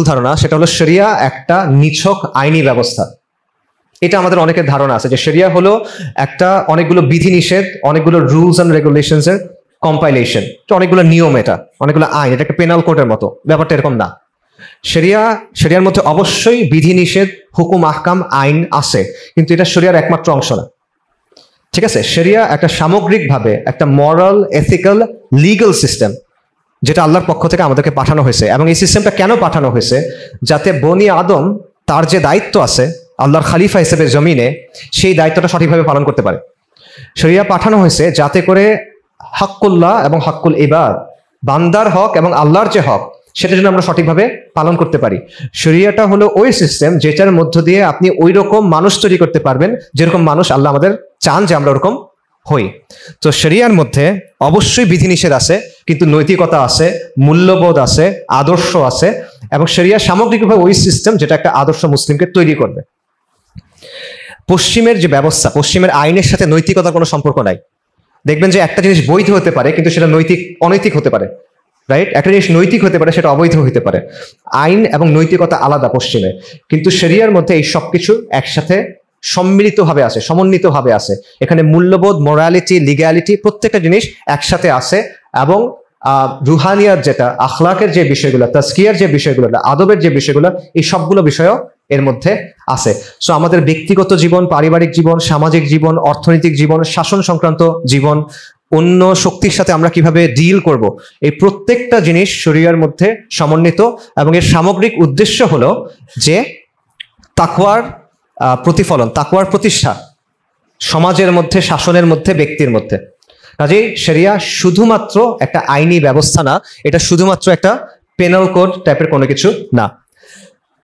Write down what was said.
ধারণা, সেটা হলো শরিয়া একটা নিছক আইনি ব্যবস্থা। এটা আমাদের অনেকের ধারণা আছে যে শরিয়া হলো একটা অনেকগুলো বিধিনিষেধ, অনেকগুলো রুলস অ্যান্ড রেগুলেশনস এর কম্পাইলেশন, অনেকগুলো নিয়ম, এটা অনেকগুলো আইন, এটা একটা পেনাল কোডের মতো। ব্যাপারটা এরকম না। শরিয়ার মধ্যে অবশ্যই বিধিনিষেধ, হুকুম, আহকাম, আইন আছে, কিন্তু এটা শরিয়ার একমাত্র অংশ না। ঠিক আছে? শরিয়া একটা সামগ্রিকভাবে একটা মরাল, এথিক্যাল, লিগ্যাল সিস্টেম, যেটা আল্লাহর পক্ষ থেকে আমাদেরকে পাঠানো হয়েছে। এবং এই সিস্টেমটা কেন পাঠানো হয়েছে? যাতে বনি আদম তার যে দায়িত্ব আছে আল্লাহর খালিফা হিসেবে জমিনে, সেই দায়িত্বটা সঠিকভাবে পালন করতে পারে। শরিয়া পাঠানো হয়েছে যাতে করে হকুল্লাহ এবং হকুল ইবাদ, বান্দার হক এবং আল্লাহর যে হক, সেটা যেন আমরা সঠিকভাবে পালন করতে পারি। শরিয়াটা হলো ওই সিস্টেম যেটার মধ্য দিয়ে আপনি ওই রকম মানুষ তৈরি করতে পারবেন যেরকম মানুষ আল্লাহ আমাদের চান যে আমরা ওরকম হই। তো শরিয়ার মধ্যে অবশ্যই বিধিনিষেধ আছে, কিন্তু নৈতিকতা আছে, মূল্যবোধ আছে, আদর্শ আছে, এবং শরিয়া সামগ্রিকভাবে ওই সিস্টেম যেটা একটা আদর্শ মুসলিমকে তৈরি করবে। পশ্চিমের যে ব্যবস্থা, পশ্চিমের আইনের সাথে নৈতিকতার কোনো সম্পর্ক নাই। দেখবেন যে একটা জিনিস বৈধ হতে পারে কিন্তু সেটা অনৈতিক হতে পারে, রাইট? একটা জিনিস নৈতিক হতে পারে, সেটা অবৈধ হতে পারে। আইন এবং নৈতিকতা আলাদা পশ্চিমে, কিন্তু শরিয়ার মধ্যে এই সবকিছু একসাথে সম্মিলিতভাবে আছে, সমন্বিতভাবে আছে। এখানে মূল্যবোধ, মোরালিটি, লিগ্যালিটি, প্রত্যেকটা জিনিস একসাথে আছে। এবং রুহানিয়াত, যেটা আখলাকের যে বিষয়গুলো, তাজকিয়ার যে বিষয়গুলো, আদবের যে বিষয়গুলো, এই সবগুলো বিষয়ও এর মধ্যে আছে। সো আমাদের ব্যক্তিগত জীবন, পারিবারিক জীবন, সামাজিক জীবন, অর্থনৈতিক জীবন, শাসন সংক্রান্ত জীবন, অন্য শক্তির সাথে আমরা কিভাবে ডিল করব, এই প্রত্যেকটা জিনিস শরিয়ার মধ্যে সমন্বিত। এবং এর সামগ্রিক উদ্দেশ্য হলো যে তাকওয়ার প্রতিফলন, তাকওয়ার প্রতিষ্ঠা সমাজের মধ্যে, শাসনের মধ্যে, ব্যক্তির মধ্যে। কাজেই শরিয়া শুধুমাত্র একটা আইনি ব্যবস্থা না, এটা শুধুমাত্র একটা পেনাল কোড টাইপের কোনো কিছু না।